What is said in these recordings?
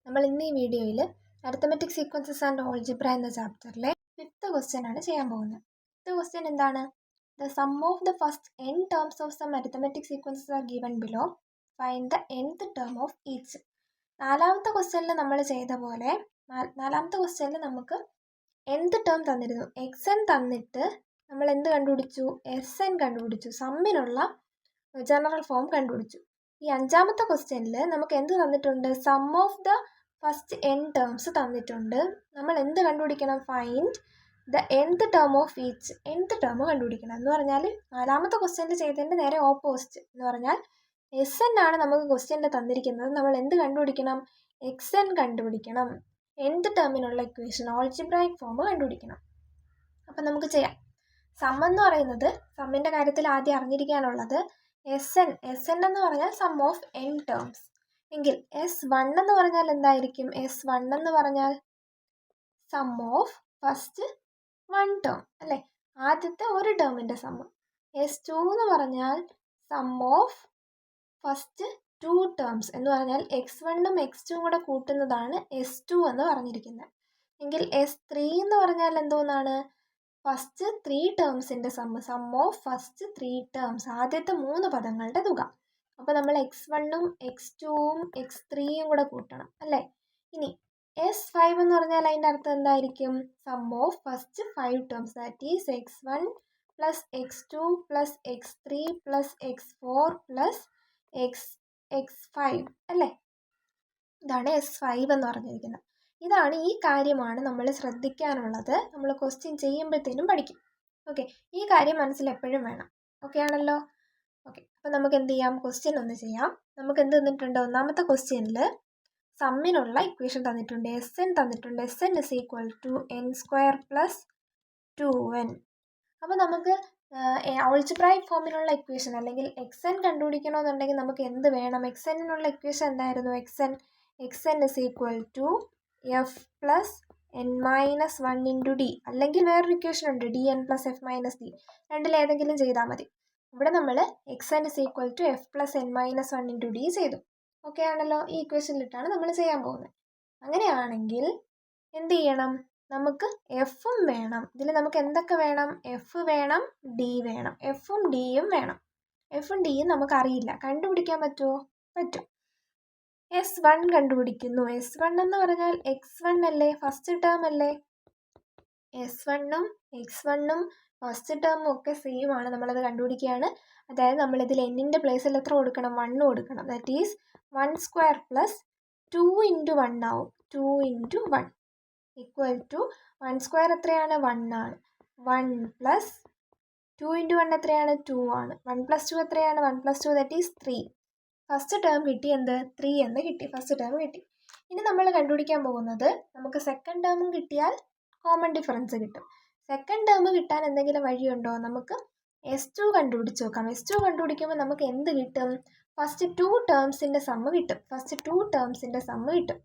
നമ്മൾ ഇന്ന് ഈ വീഡിയോയിൽ അരിത്തമെറ്റിക് സീക്വൻസസ് ആൻഡ് ഓൾജിബ്ര എന്ന ചാപ്റ്ററിലെ 5th ക്വസ്റ്റ്യൻ ആണ് ചെയ്യാൻ പോകുന്നത്. 5th ക്വസ്റ്റ്യൻ എന്താണ്? The sum of the first n terms of some arithmetic sequences are given below. Find the nth term of each. നാലാമത്തെ ക്വസ്റ്റ്യനിൽ നമ്മൾ ചെയ്ത പോലെ നാലാമത്തെ ക്വസ്റ്റ്യനിൽ നമുക്ക് nth ടേം തന്നിരുന്നു. xn തന്നിട്ട് നമ്മൾ എന്ത് കണ്ടുപിടിച്ചു? sn കണ്ടുപിടിച്ചു. സമ്മിനുള്ള ജനറൽ ഫോം കണ്ടുപിടിച്ചു. ഈ അഞ്ചാമത്തെ ക്വസ്റ്റ്യനിൽ നമുക്ക് എന്ത് തന്നിട്ടുണ്ട്? Sum of the first n terms തന്നിട്ടുണ്ട്. നമ്മൾ എന്ത് കണ്ടുപിടിക്കണം? Find the nth term of each. nth term കണ്ടുപിടിക്കണം എന്ന് പറഞ്ഞാൽ നാലാമത്തെ ക്വസ്റ്റ്യനിൽ ചെയ്തതിൻ്റെ നേരെ ഓപ്പോസിറ്റ് എന്ന് പറഞ്ഞാൽ sn ആണ് നമുക്ക് ക്വസ്റ്റ്യനിൽ തന്നിരിക്കുന്നത്. നമ്മൾ എന്ത് കണ്ടുപിടിക്കണം? xn കണ്ടുപിടിക്കണം. nth ടേമിനുള്ള ഇക്വേഷൻ ഓൾജിബ്രായിക് ഫോം കണ്ടുപിടിക്കണം. അപ്പം നമുക്ക് ചെയ്യാം. സം എന്ന് പറയുന്നത് സമ്മിൻ്റെ കാര്യത്തിൽ ആദ്യം അറിഞ്ഞിരിക്കാനുള്ളത് എൻ എന്ന് പറഞ്ഞാൽ സം ഓഫ് n ടേംസ് എങ്കിൽ S1 എന്ന് പറഞ്ഞാൽ എന്തായിരിക്കും? S1 എന്ന് പറഞ്ഞാൽ സം ഓഫ് ഫസ്റ്റ് 1 ടേം അല്ലേ, ആദ്യത്തെ ഒരു ടേമിൻ്റെ സം. S2 എന്ന് പറഞ്ഞാൽ സം ഓഫ് ഫസ്റ്റ് 2 ടേംസ് എന്ന് പറഞ്ഞാൽ x1ഉം x2ഉം കൂടെ കൂട്ടുന്നതാണ് S2 എന്ന് പറഞ്ഞിരിക്കുന്നത്. എങ്കിൽ S3 എന്ന് പറഞ്ഞാൽ എന്തോന്നാണ്? ഫസ്റ്റ് 3 ടേംസിൻ്റെ സം ഓഫ് ഫസ്റ്റ് 3 ടേംസ്, ആദ്യത്തെ 3 പദങ്ങളുടെ തുക. അപ്പോൾ നമ്മൾ x1ഉം x2ഉം x3യും കൂടെ കൂട്ടണം അല്ലേ. ഇനി S5 എന്ന് പറഞ്ഞാൽ അതിൻ്റെ അർത്ഥം എന്തായിരിക്കും? Sum of first 5 terms, that is x1 plus x2 plus x3 plus x4 plus x5 അല്ലേ. ഇതാണ് S5 എന്ന് പറഞ്ഞിരിക്കുന്നത്. ഇതാണ്, ഈ കാര്യമാണ് നമ്മൾ ശ്രദ്ധിക്കാനുള്ളത്. നമ്മൾ ക്വസ്റ്റ്യൻ ചെയ്യുമ്പോഴത്തേനും പഠിക്കും. ഓക്കെ, ഈ കാര്യം മനസ്സിൽ എപ്പോഴും വേണം. ഓക്കെ ആണല്ലോ? ഓക്കെ, അപ്പോൾ നമുക്ക് എന്ത് ചെയ്യാം? ക്വസ്റ്റ്യൻ ഒന്ന് ചെയ്യാം. നമുക്ക് എന്ത് തന്നിട്ടുണ്ട്? ഒന്നാമത്തെ ക്വസ്റ്റ്യനിൽ സമ്മിനുള്ള ഇക്വേഷൻ തന്നിട്ടുണ്ട്. Sn തന്നിട്ടുണ്ട്. Sn is equal to n² plus 2n. അപ്പോൾ നമുക്ക് ഓൾജിബ്രായിക് ഫോമിലുള്ള ഇക്വേഷൻ അല്ലെങ്കിൽ xn കണ്ടുപിടിക്കണമെന്നുണ്ടെങ്കിൽ നമുക്ക് എന്ത് വേണം? xnനുള്ള ഇക്വേഷൻ എന്തായിരുന്നു? xn is equal to F plus n minus 1 into D, അല്ലെങ്കിൽ വേറൊരു ഇക്വേഷൻ ഉണ്ട് dn plus F minus D. രണ്ടിലേതെങ്കിലും ചെയ്താൽ മതി. ഇവിടെ നമ്മൾ xn is equal to F plus n minus 1 into D ചെയ്തു. ഓക്കെ ആണല്ലോ? ഈ ഇക്വേഷനിലിട്ടാണ് നമ്മൾ ചെയ്യാൻ പോകുന്നത്. അങ്ങനെയാണെങ്കിൽ എന്ത് ചെയ്യണം? നമുക്ക് എഫും വേണം. ഇതിൽ നമുക്ക് എന്തൊക്കെ വേണം? എഫ് വേണം, ഡി വേണം. എഫും ഡിയും വേണം. എഫും ഡിയും നമുക്കറിയില്ല. കണ്ടുപിടിക്കാൻ പറ്റുമോ? പറ്റും. S1 കണ്ടുപിടിക്കുന്നു. S1 എന്ന് പറഞ്ഞാൽ x1 അല്ലേ, ഫസ്റ്റ് ടേം അല്ലേ. S1ഉം x1ഉം ഫസ്റ്റ് ടേമും ഒക്കെ സെയിം ആണ്. നമ്മളത് കണ്ടുപിടിക്കുകയാണ്. അതായത് നമ്മളിതിൽ എന്നിൻ്റെ പ്ലേസിൽ എത്ര കൊടുക്കണം? 1 കൊടുക്കണം. ദാറ്റ് ഈസ് 1² പ്ലസ് 2 ഇൻറ്റു 1 ആവും. 2 ഇൻറ്റു 1 ഈക്വൽ ടു 1² എത്രയാണ്? 1 ആണ്. 1 പ്ലസ് 2 ഇൻറ്റു 1 എത്രയാണ്? 2 ആണ്. 1 പ്ലസ് 2 എത്രയാണ്? 1 plus 2 that is 3. First term കിട്ടി. എന്ത്? 3 എന്ന് കിട്ടി. ഫസ്റ്റ് ടേം കിട്ടി. ഇനി നമ്മൾ കണ്ടുപിടിക്കാൻ പോകുന്നത്, നമുക്ക് സെക്കൻഡ് ടേമും കിട്ടിയാൽ കോമൺ ഡിഫറൻസ് കിട്ടും. സെക്കൻഡ് ടേം കിട്ടാൻ എന്തെങ്കിലും വഴിയുണ്ടോ? നമുക്ക് S2 കണ്ടുപിടിച്ച് നോക്കാം. S2 കണ്ടുപിടിക്കുമ്പോൾ നമുക്ക് എന്ത് കിട്ടും? ഫസ്റ്റ് 2 ടേംസിൻ്റെ സമ്മ് കിട്ടും. ഫസ്റ്റ് 2 ടേംസിൻ്റെ സമ്മ് കിട്ടും.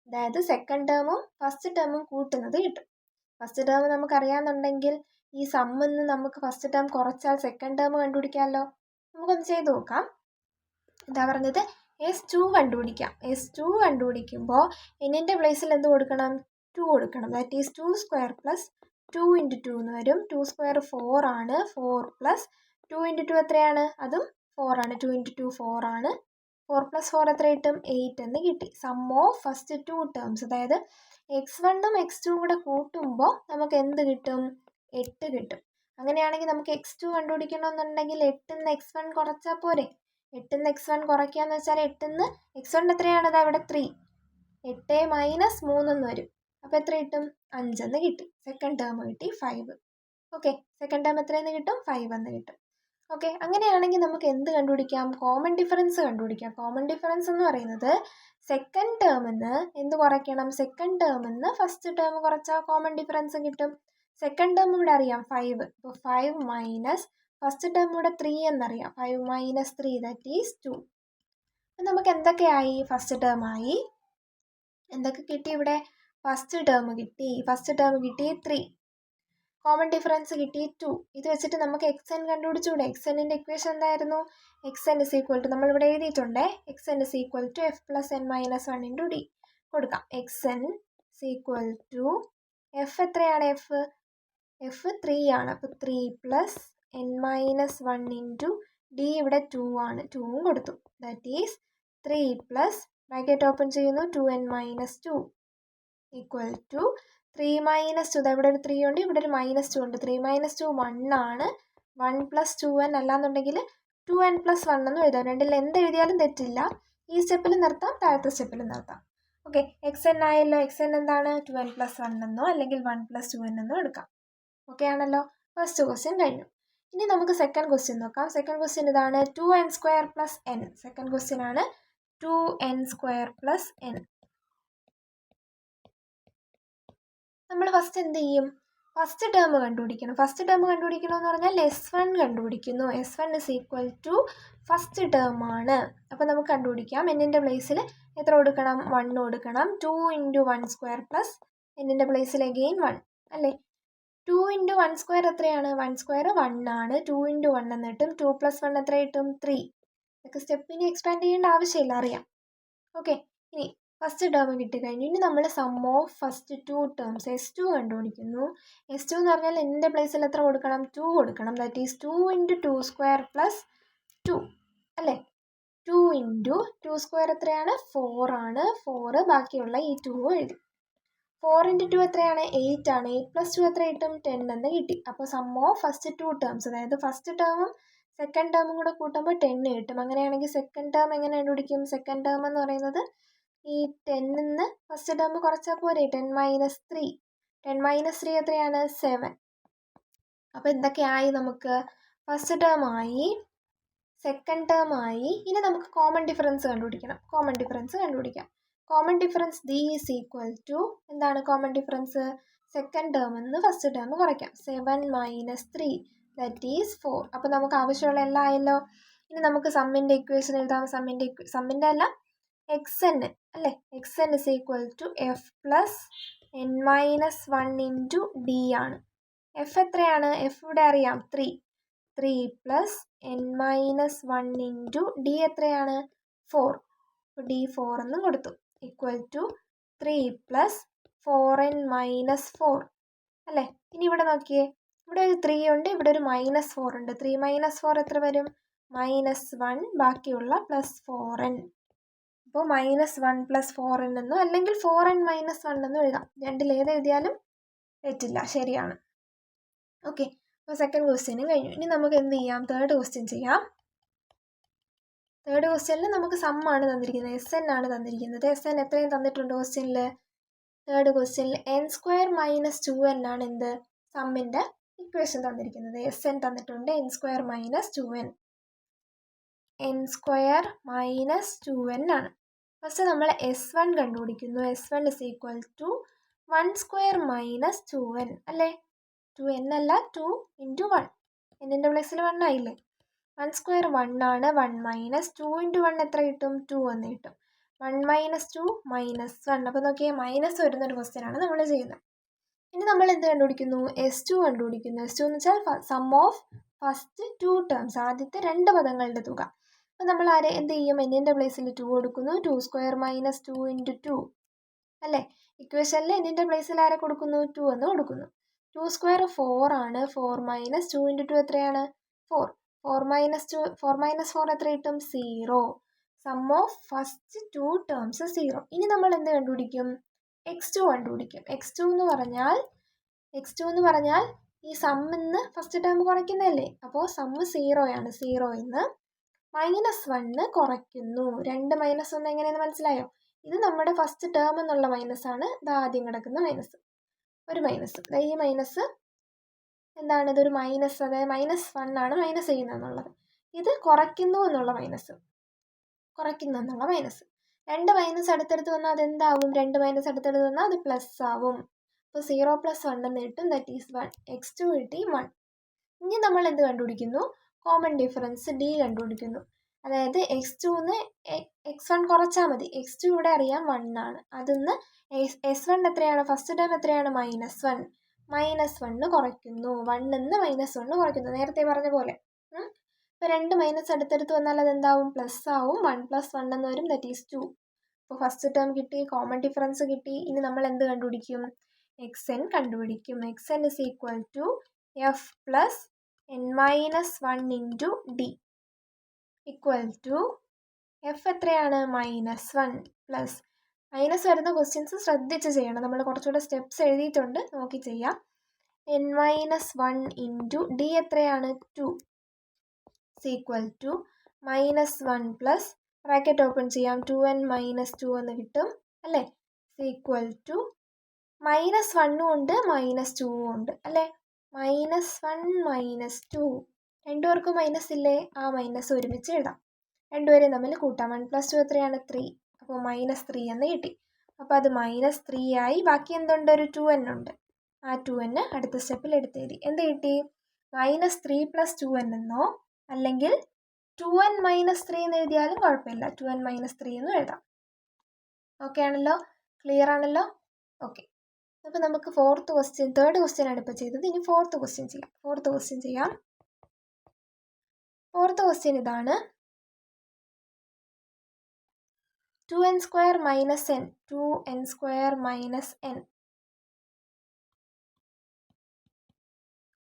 അതായത് സെക്കൻഡ് ടേമും ഫസ്റ്റ് ടേമും കൂട്ടുന്നത് കിട്ടും. ഫസ്റ്റ് ടേം നമുക്കറിയാമെന്നുണ്ടെങ്കിൽ ഈ സമ്മിൽ നിന്ന് നമുക്ക് ഫസ്റ്റ് ടേം കുറച്ചാൽ സെക്കൻഡ് ടേം കണ്ടുപിടിക്കാമല്ലോ. നമുക്കൊന്ന് ചെയ്ത് നോക്കാം. എന്താ പറഞ്ഞത്? S2 കണ്ടുപിടിക്കാം. S2 കണ്ടുപിടിക്കുമ്പോൾ എന്നിൻ്റെ പ്ലേസിൽ എന്ത് കൊടുക്കണം? 2 കൊടുക്കണം. ദാറ്റ് ഈസ് 2² പ്ലസ് 2 ഇൻറ്റു 2 എന്ന് വരും. 2² 4 ആണ്. 4 പ്ലസ് 2 ഇൻറ്റു 2 എത്രയാണ്? അതും 4 ആണ്. 2 ഇൻറ്റു 2 4 ആണ്. 4 പ്ലസ് 4 എത്ര കിട്ടും? 8 എന്ന് കിട്ടി. സം ഓഫ് ഫസ്റ്റ് 2 ടേംസ്, അതായത് x1ഉം x2ഉം കൂടെ കൂട്ടുമ്പോൾ നമുക്ക് എന്ത് കിട്ടും? 8 കിട്ടും. അങ്ങനെയാണെങ്കിൽ നമുക്ക് x2 കണ്ടുപിടിക്കണമെന്നുണ്ടെങ്കിൽ 8ന്ന് x1 കുറച്ചാൽ പോരെ? 8ന്ന് x1 കുറയ്ക്കാന്ന് വെച്ചാൽ 8ന്ന് x1 എത്രയാണ്? അതാ ഇവിടെ 3. 8 മൈനസ് 3 എന്ന് വരും. അപ്പോൾ എത്ര കിട്ടും? 5 എന്ന് കിട്ടി. സെക്കൻഡ് ടേം കിട്ടി 5. ഓക്കെ, സെക്കൻഡ് ടേം എത്രയെന്ന് കിട്ടും? 5 എന്ന് കിട്ടും. ഓക്കെ, അങ്ങനെയാണെങ്കിൽ നമുക്ക് എന്ത് കണ്ടുപിടിക്കാം? കോമൺ ഡിഫറൻസ് കണ്ടുപിടിക്കാം. കോമൺ ഡിഫറൻസ് എന്ന് പറയുന്നത് സെക്കൻഡ് ടേമിന്ന് എന്ത് കുറയ്ക്കണം? സെക്കൻഡ് ടേമിന്ന് ഫസ്റ്റ് ടേം കുറച്ചാൽ കോമൺ ഡിഫറൻസ് കിട്ടും. സെക്കൻഡ് ടേം ഇവിടെ അറിയാം 5. അപ്പോൾ 5 മൈനസ് ഫസ്റ്റ് ടേം ഇവിടെ 3 എന്നറിയാം. 5 മൈനസ് 3 ദാറ്റ് ഈസ് 2. അപ്പം നമുക്ക് എന്തൊക്കെയായി? ഫസ്റ്റ് ടേം ആയി. എന്തൊക്കെ കിട്ടി ഇവിടെ? ഫസ്റ്റ് ടേം കിട്ടി. ഫസ്റ്റ് ടേം കിട്ടി 3. കോമൺ ഡിഫറൻസ് കിട്ടി 2. ഇത് വെച്ചിട്ട് നമുക്ക് xn കണ്ടുപിടിച്ചുകൂടെ? xnൻ്റെ ഇക്വേഷൻ എന്തായിരുന്നു? xn ഇസ് ഈക്വൽ ടു, നമ്മളിവിടെ എഴുതിയിട്ടുണ്ട്, xn is equal to F plus n minus 1 into D. കൊടുക്കാം. X N equal to F എത്രയാണ്? എഫ് 3 ആണ്. അപ്പോൾ 3 plus N minus 1 into D ഇവിടെ 2 ആണ്. 2 കൊടുത്തു. That is 3 plus bracket open ചെയ്യുന്നു 2n minus 2 equal to 3 minus 2. ഇവിടെ ഒരു 3 ഉണ്ട്, ഇവിടെ ഒരു -2 ഉണ്ട്. 3 മൈനസ് 2 1 ആണ്. 1 പ്ലസ് 2n അല്ലാന്നുണ്ടെങ്കിൽ 2n പ്ലസ് 1 എന്ന് എഴുതാം. രണ്ടിൽ എന്ത് എഴുതിയാലും തെറ്റില്ല. ഈ സ്റ്റെപ്പിൽ നിർത്താം, താഴത്തെ സ്റ്റെപ്പിൽ നിർത്താം. ഓക്കെ, എക്സ് എൻ ആയല്ലോ. എക്സ് എൻ എന്താണ്? 2n പ്ലസ് 1 എന്നോ അല്ലെങ്കിൽ 1 പ്ലസ് 2n എന്നോ എടുക്കാം. ഓക്കെ ആണല്ലോ. ഫസ്റ്റ് ക്വസ്റ്റ്യൻ കഴിഞ്ഞു. ഇനി നമുക്ക് സെക്കൻഡ് ക്വസ്റ്റ്യൻ നോക്കാം. സെക്കൻഡ് ക്വസ്റ്റ്യൻ ഇതാണ് 2n² plus n. Second question ആണ് 2n² പ്ലസ് n. നമ്മൾ ഫസ്റ്റ് എന്ത് ചെയ്യും? ഫസ്റ്റ് ടേം കണ്ടുപിടിക്കണം. ഫസ്റ്റ് ടേം കണ്ടുപിടിക്കണമെന്ന് പറഞ്ഞാൽ S1 കണ്ടുപിടിക്കുന്നു. S1 is equal to first term ആണ്. അപ്പോൾ നമുക്ക് കണ്ടുപിടിക്കാം. എന്നിൻ്റെ പ്ലേസിൽ എത്ര കൊടുക്കണം? 1 കൊടുക്കണം. 2 ഇൻറ്റു 1² പ്ലസ് എന്നിൻ്റെ പ്ലേസിൽ അഗെയിൻ 1 അല്ലേ? 2 ഇൻറ്റു 1² എത്രയാണ്? 1² 1 ആണ്. 2 ഇൻറ്റു 1 എന്ന് കിട്ടും. 2 പ്ലസ് 1 എത്ര കിട്ടും? 3. ഇതൊക്കെ സ്റ്റെപ്പിന് എക്സ്പാൻഡ് ചെയ്യേണ്ട ആവശ്യമില്ല, അറിയാം. ഓക്കെ, ഇനി ഫസ്റ്റ് ടേം കിട്ടിക്കഴിഞ്ഞു. ഇനി നമ്മൾ some of first 2 terms S2 കണ്ടുപിടിക്കുന്നു. S2 എന്ന് പറഞ്ഞാൽ എൻ്റെ പ്ലേസിൽ എത്ര കൊടുക്കണം? 2 കൊടുക്കണം. ദാറ്റ് ഈസ് 2 ഇൻറ്റു 2² പ്ലസ് 2 അല്ലേ? 2 ഇൻറ്റു 2² എത്രയാണ്? 4 ആണ്. 4 ബാക്കിയുള്ള ഈ 2 എഴുതി. 4 ഇൻറ്റു 2 എത്രയാണ്? 8 ആണ്. 8 പ്ലസ് 2 എത്ര കിട്ടും? 10 എന്ന് കിട്ടി. അപ്പോൾ സം ഓഫ് ഫസ്റ്റ് 2 ടേംസ്, അതായത് ഫസ്റ്റ് ടേമും സെക്കൻഡ് ടേമും കൂടെ കൂട്ടുമ്പോൾ 10 കിട്ടും. അങ്ങനെയാണെങ്കിൽ സെക്കൻഡ് ടേം എങ്ങനെ കണ്ടുപിടിക്കും? സെക്കൻഡ് ടേം എന്ന് പറയുന്നത് ഈ 10 നിന്ന് ഫസ്റ്റ് ടേം കുറച്ചാൽ പോരെ? 10 മൈനസ് 3. 10 മൈനസ് 3 എത്രയാണ്? 7. അപ്പോൾ എന്തൊക്കെയായി? നമുക്ക് ഫസ്റ്റ് ടേം ആയി, സെക്കൻഡ് ടേം ആയി. ഇനി നമുക്ക് കോമൺ ഡിഫറൻസ് കണ്ടുപിടിക്കണം. കോമൺ ഡിഫറൻസ് കണ്ടുപിടിക്കാം. Common difference D is equal to എന്താണ്? കോമൺ ഡിഫറൻസ് സെക്കൻഡ് ടേം നിന്ന് ഫസ്റ്റ് ടേം കുറയ്ക്കാം. 7 മൈനസ് 3 ദാറ്റ് ഈസ് 4. അപ്പോൾ നമുക്ക് ആവശ്യമുള്ള എല്ലാം ആയല്ലോ. ഇനി നമുക്ക് സമ്മിൻ്റെ ഇക്വേഷൻ എഴുതാം. സമ്മിൻ്റെ അല്ല, എക്സ് എൻ അല്ലേ? X n is equal to F plus N minus 1 into d ആണ്. എഫ് എത്രയാണ്? എഫ് ഇവിടെ അറിയാം, 3 plus N minus 1 into d എത്രയാണ്? 4. അപ്പോൾ ഡി 4 എന്ന് കൊടുത്തു. Equal to 3 plus 4n minus 4 അല്ലേ? ഇനി ഇവിടെ നോക്കിയേ, ഇവിടെ ഒരു 3 ഉണ്ട്, ഇവിടെ ഒരു -4 ഉണ്ട്. 3 മൈനസ് 4 എത്ര വരും? -1. ബാക്കിയുള്ള പ്ലസ് 4n. അപ്പോൾ -1 പ്ലസ് 4n എന്നോ അല്ലെങ്കിൽ 4n മൈനസ് 1 എന്നോ എഴുതാം. രണ്ടിൽ ഏത് എഴുതിയാലും തെറ്റില്ല, ശരിയാണ്. ഓക്കെ, അപ്പോൾ സെക്കൻഡ് ക്വസ്റ്റ്യനും കഴിഞ്ഞു. ഇനി നമുക്ക് എന്ത് ചെയ്യാം? തേർഡ് ക്വസ്റ്റ്യൻ ചെയ്യാം. തേർഡ് ക്വസ്റ്റ്യനിൽ നമുക്ക് സമ്മാണ് തന്നിരിക്കുന്നത്. SN ആണ് തന്നിരിക്കുന്നത്. SN എത്രയും തന്നിട്ടുണ്ട് ക്വസ്റ്റ്യനിൽ? തേർഡ് ക്വസ്റ്റ്യനിൽ n² മൈനസ് 2n ആണ് എന്ത്? സമ്മിൻ്റെ ഇക്വേഷൻ തന്നിരിക്കുന്നത്. SN തന്നിട്ടുണ്ട് n² minus 2n. n² minus 2n ആണ്. ഫസ്റ്റ് നമ്മൾ S1 കണ്ടുപിടിക്കുന്നു. S1 is equal to 1² minus 2n അല്ലേ? 2n അല്ല, 2 ഇൻറ്റു 1. എന്നിൻ്റെ പ്ലേസിൽ 1 ആയില്ലേ? 1² 1 ആണ്. 1 മൈനസ് 2 ഇൻറ്റു 1 എത്ര കിട്ടും? 2 എന്ന് കിട്ടും. 1 മൈനസ് 2 -1. അപ്പോൾ നോക്കിയാൽ മൈനസ് വരുന്നൊരു ക്വസ്റ്റ്യൻ ആണ് നമ്മൾ ചെയ്യുന്നത്. ഇനി നമ്മൾ എന്ത് കണ്ടുപിടിക്കുന്നു? S2 കണ്ടുപിടിക്കുന്നു. S2 എന്ന് വെച്ചാൽ സം ഓഫ് ഫസ്റ്റ് 2 ടേംസ്, ആദ്യത്തെ 2 പദങ്ങളുടെ തുക. അപ്പോൾ നമ്മൾ എന്ത് ചെയ്യും? എന്നിൻ്റെ പ്ലേസിൽ 2 കൊടുക്കുന്നു. 2² മൈനസ് 2 ഇൻറ്റു 2 അല്ലേ? ഇക്വേഷനിൽ എന്നിൻ്റെ പ്ലേസിൽ ആരെ കൊടുക്കുന്നു? 2 എന്ന് കൊടുക്കുന്നു. 2² 4 ആണ്. 4 മൈനസ് 2 ഇൻറ്റു 2 എത്രയാണ്? 4. 4 മൈനസ് 4 എത്ര കിട്ടും? 0. Sum of first 2 terms 0. ഇനി നമ്മൾ എന്ത് കണ്ടുപിടിക്കും? x2 കണ്ടുപിടിക്കും. x2 എന്ന് പറഞ്ഞാൽ ഈ സമ്മിന്ന് ഫസ്റ്റ് ടേം കുറയ്ക്കുന്നതല്ലേ? അപ്പോൾ സമ്മ് 0 ആണ്. 0 എന്ന് -1 കുറയ്ക്കുന്നു. 2 -1 എങ്ങനെയെന്ന് മനസ്സിലായോ? ഇത് നമ്മുടെ ഫസ്റ്റ് ടേം എന്നുള്ള മൈനസ് ആണ്. ഇത് ആദ്യം കിടക്കുന്ന മൈനസ്. ഒരു മൈനസ്, ഈ മൈനസ് എന്താണ്? ഇതൊരു മൈനസ്, അതായത് -1 ആണ് മൈനസ് ചെയ്യുന്നതെന്നുള്ളത്. ഇത് കുറയ്ക്കുന്നു എന്നുള്ള മൈനസ്. 2 മൈനസ് അടുത്തടുത്ത് വന്നാൽ അതെന്താവും? 2 മൈനസ് അടുത്തടുത്ത് വന്നാൽ അത് പ്ലസ് ആവും. അപ്പോൾ 0 + 1 എന്ന് കിട്ടും. That is 1. x2 കിട്ടി 1. ഇനി നമ്മൾ എന്ത് കണ്ടുപിടിക്കുന്നു? കോമൺ ഡിഫറൻസ് D കണ്ടുപിടിക്കുന്നു. അതായത് x2ന്ന് x1 കുറച്ചാൽ മതി. x2 ഇവിടെ അറിയാം 1 ആണ്. അതിന്ന് S1 എത്രയാണ്? ഫസ്റ്റ് ടേം എത്രയാണ്? -1. -1 കുറയ്ക്കുന്നു. 1 നിന്ന് -1 കുറയ്ക്കുന്നു, നേരത്തെ പറഞ്ഞ പോലെ. ഇപ്പോൾ 2 മൈനസ് അടുത്തടുത്ത് വന്നാൽ അതെന്താവും? പ്ലസ് ആവും. 1 + 1 എന്ന് വരും. That is 2. അപ്പോൾ ഫസ്റ്റ് ടേം കിട്ടി, കോമൺ ഡിഫറൻസ് കിട്ടി. ഇനി നമ്മൾ എന്ത് കണ്ടുപിടിക്കും? എക്സ് എൻ കണ്ടുപിടിക്കും. X n is equal to F plus N minus 1 into d equal to F എത്രയാണ്? -1 പ്ലസ് മൈനസ് വരുന്ന ക്വസ്റ്റ്യൻസ് ശ്രദ്ധിച്ച് ചെയ്യണം. നമ്മൾ കുറച്ചുകൂടെ സ്റ്റെപ്സ് എഴുതിയിട്ടുണ്ട്, നോക്കി ചെയ്യാം. n-1 ഇൻറ്റു ഡി എത്രയാണ്? 2 equal to -1 plus bracket open ചെയ്യാം, 2n-2 എന്ന് കിട്ടും അല്ലേ? ഈക്വൽ ടു -1 ഉണ്ട് -2 ഉണ്ട് അല്ലേ? -1 -2 രണ്ടുപേർക്കും മൈനസ് ഇല്ലേ? ആ മൈനസ് ഒരുമിച്ച് എഴുതാം. രണ്ടുപേരെയും തമ്മിൽ കൂട്ടാം. 1 + 2 എത്രയാണ്? 3. അപ്പോൾ -3 എന്ന് കിട്ടി. അപ്പോൾ അത് -3 ആയി. ബാക്കി എന്തുണ്ട്? ഒരു 2n ഉണ്ട്. ആ 2n അടുത്ത സ്റ്റെപ്പിൽ എടുത്തെഴുതി. എന്ത് കിട്ടി? -3 + 2n എന്നോ അല്ലെങ്കിൽ 2n - 3 എന്ന് എഴുതിയാലും കുഴപ്പമില്ല. 2n - 3 എന്നും എഴുതാം. ഓക്കെ ആണല്ലോ? ക്ലിയർ ആണല്ലോ? ഓക്കെ. അപ്പോൾ നമുക്ക് തേർഡ് ക്വസ്റ്റ്യൻ ആണ് ഇപ്പോൾ ചെയ്തത്. ഇനി ഫോർത്ത് ക്വസ്റ്റ്യൻ ചെയ്യാം. ഫോർത്ത് ക്വസ്റ്റ്യൻ ഇതാണ്. 2n² - n 2n² - n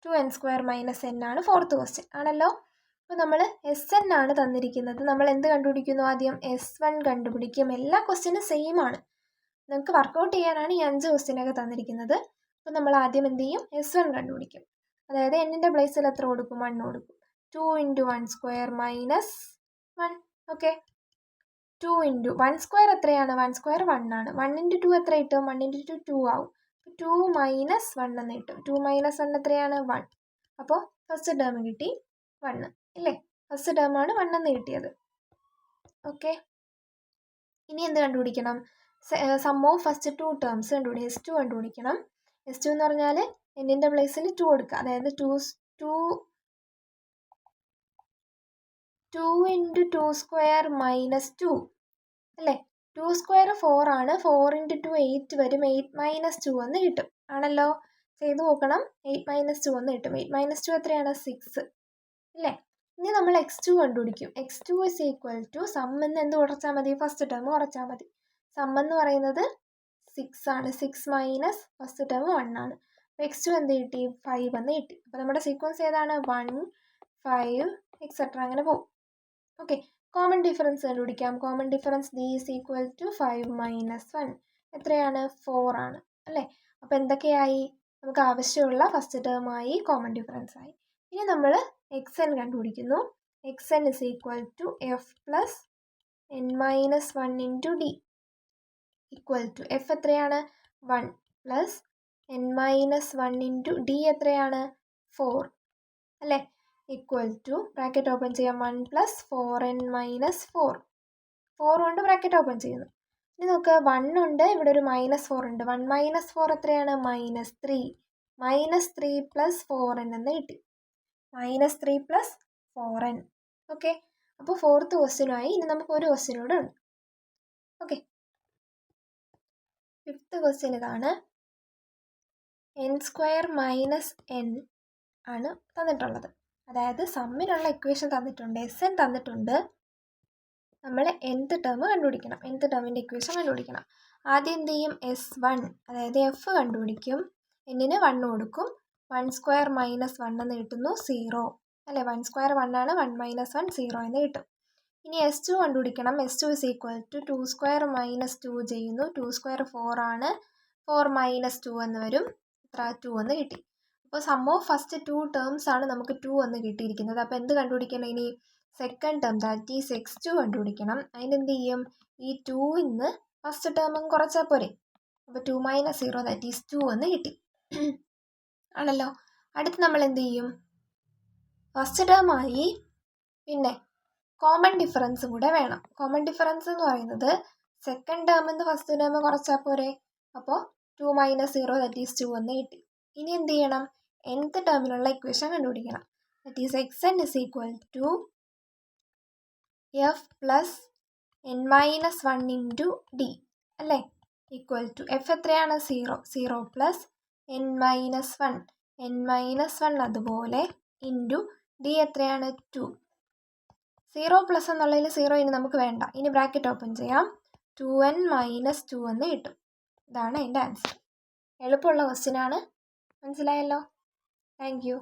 2n² - n ആണ് ഫോർത്ത് ക്വസ്റ്റ്യൻ ആണല്ലോ. അപ്പോൾ നമ്മൾ SN ആണ് തന്നിരിക്കുന്നത്. നമ്മൾ എന്ത് കണ്ടുപിടിക്കുന്നു? ആദ്യം S1 കണ്ടുപിടിക്കും. എല്ലാ ക്വസ്റ്റ്യനും സെയിം ആണ്. നമുക്ക് വർക്കൗട്ട് ചെയ്യാനാണ് ഈ 5 ക്വസ്റ്റ്യനൊക്കെ തന്നിരിക്കുന്നത്. അപ്പോൾ നമ്മൾ ആദ്യം എന്ത് ചെയ്യും? S1 കണ്ടുപിടിക്കും. അതായത് എന്നിൻ്റെ പ്ലേസിൽ എത്ര കൊടുക്കും? 1 കൊടുക്കും. 2 × 1² - 1. ഓക്കെ. 2 × 1² എത്രയാണ്? 1² 1 ആണ്. 1 × 2 എത്ര കിട്ടും? 1 × 2 2 ആവും. 2 - 1 എന്ന് കിട്ടും. 2 - 1 എത്രയാണ്? 1. അപ്പോൾ ഫസ്റ്റ് ടേം കിട്ടി 1 ഇല്ലേ? ഫസ്റ്റ് ടേമാണ് 1 എന്ന് കിട്ടിയത്. ഓക്കെ. ഇനി എന്ത് കണ്ടുപിടിക്കണം? സം ഓഫ് ഫസ്റ്റ് 2 ടേംസ് കണ്ടുപിടിക്കണം. S2 കണ്ടുപിടിക്കണം. S2 എന്ന് പറഞ്ഞാൽ എന്നിൻ്റെ പ്ലേസിൽ 2 കൊടുക്കുക. അതായത് 2 × 2² - 2 അല്ലേ? 2² 4 ആണ്. 4 × 2 8 വരും. 8 - 2 എന്ന് കിട്ടും ആണല്ലോ? ചെയ്ത് നോക്കണം. 8 - 2 എന്ന് കിട്ടും. 8 - 2 എത്രയാണ്? 6 അല്ലേ? ഇനി നമ്മൾ x2 കണ്ടുപിടിക്കും. x2 is equal to some എന്ന് എന്ത് കുറച്ചാൽ മതി? ഫസ്റ്റ് ടേം കുറച്ചാൽ മതി. സം എന്ന് പറയുന്നത് 6 ആണ്. 6 - ഫസ്റ്റ് ടേം 1 ആണ്. അപ്പോൾ x2 എന്ത് കിട്ടി? 5 എന്ന് കിട്ടി. അപ്പോൾ നമ്മുടെ സീക്വൻസ് ഏതാണ്? 1 5 എക്സെട്ര അങ്ങനെ പോകും. ഓക്കെ. കോമൺ ഡിഫറൻസ് കണ്ടുപിടിക്കാം. Common difference d is equal to 5 - 1 എത്രയാണ്? 4 ആണ് അല്ലേ? അപ്പോൾ എന്തൊക്കെയായി? നമുക്ക് ആവശ്യമുള്ള ഫസ്റ്റ് ടേമായി, കോമൺ ഡിഫറൻസ് ആയി. ഇനി നമ്മൾ xn കണ്ടുപിടിക്കുന്നു. xn is equal to F plus n-1 into d equal to F എത്രയാണ്? 1 പ്ലസ് n-1 ഇൻറ്റു ഡി എത്രയാണ്? 4 അല്ലേ? ഈക്വൽ ടു ബ്രാക്കറ്റ് ഓപ്പൺ ചെയ്യാം. 1 പ്ലസ് 4n - 4 4 കൊണ്ട് ബ്രാക്കറ്റ് ഓപ്പൺ ചെയ്യുന്നു. ഇനി നമുക്ക് 1 ഉണ്ട്, ഇവിടെ ഒരു -4 ഉണ്ട്. 1 - 4 എത്രയാണ്? -3 -3 പ്ലസ് 4n എന്ന് കിട്ടി. -3 പ്ലസ് 4n. ഓക്കെ. അപ്പോൾ ഫോർത്ത് ക്വസ്റ്റ്യനുമായി. ഇനി നമുക്ക് ഒരു ക്വസ്റ്റ്യൻ കൂടെ ഉണ്ട്. ഓക്കെ. ഫിഫ്ത്ത് ക്വസ്റ്റ്യൻ ഇതാണ്. n² - n ആണ് തന്നിട്ടുള്ളത്. അതായത് സമ്മിനുള്ള ഇക്വേഷൻ തന്നിട്ടുണ്ട്. SN തന്നിട്ടുണ്ട്. നമ്മൾ nth ടേം കണ്ടുപിടിക്കണം. nth ടേമിൻ്റെ ഇക്വേഷൻ കണ്ടുപിടിക്കണം. ആദ്യം എന്ത് ചെയ്യും? S1 അതായത് എഫ് കണ്ടുപിടിക്കും. എന്നിന് 1 കൊടുക്കും. 1² - 1 എന്ന് കിട്ടുന്നു 0 അല്ലേ? 1² 1 ആണ്. 1 - 1 0 എന്ന് കിട്ടും. ഇനി S2 കണ്ടുപിടിക്കണം. S2 ഇസ് ഈക്വൽ ടു 2² - 2 ചെയ്യുന്നു. 2² 4 ആണ്. 4 - 2 എന്ന് വരും. എത്ര? 2 എന്ന് കിട്ടി. അപ്പോൾ സം ഓഫ് ഫസ്റ്റ് 2 ടേംസ് ആണ് നമുക്ക് 2 എന്ന് കിട്ടിയിരിക്കുന്നത്. അപ്പോൾ എന്ത് കണ്ടുപിടിക്കണം? ഇനി second term that is x2 കണ്ടുപിടിക്കണം. അതിനെന്ത് ചെയ്യും? ഈ 2 നിന്ന് ഫസ്റ്റ് ടേമും കുറച്ചാൽ പോരെ? അപ്പോൾ 2 - 0 ദാറ്റ് ഈസ് 2 എന്ന് കിട്ടി ആണല്ലോ. അടുത്ത് നമ്മൾ എന്ത് ചെയ്യും? ഫസ്റ്റ് ടേമായി പിന്നെ കോമൺ ഡിഫറൻസും കൂടെ വേണം. കോമൺ ഡിഫറൻസ് എന്ന് പറയുന്നത് സെക്കൻഡ് ടേമിൽ നിന്ന് ഫസ്റ്റ് ടേം കുറച്ചാൽ പോരെ? അപ്പോൾ 2 - 0 ദാറ്റ് ഈസ് 2 എന്ന് കിട്ടി. ഇനി എന്ത് ചെയ്യണം? nth ടേമിനുള്ള ഇക്വേഷൻ കണ്ടുപിടിക്കണം. That is xn is equal to F plus n-1 into d അല്ലേ? ഈക്വൽ ടു എഫ് എത്രയാണ്? 0 പ്ലസ് n-1 n-1 അതുപോലെ ഇൻറ്റു ഡി എത്രയാണ്? 2. 0 പ്ലസ് എന്നുള്ളതിൽ 0 ഇനി നമുക്ക് വേണ്ട. ഇനി ബ്രാക്കറ്റ് ഓപ്പൺ ചെയ്യാം. 2n - 2 എന്ന് കിട്ടും. ഇതാണ് അതിൻ്റെ ആൻസർ. എളുപ്പമുള്ള ക്വസ്റ്റ്യനാണ്, മനസ്സിലായല്ലോ. Thank you.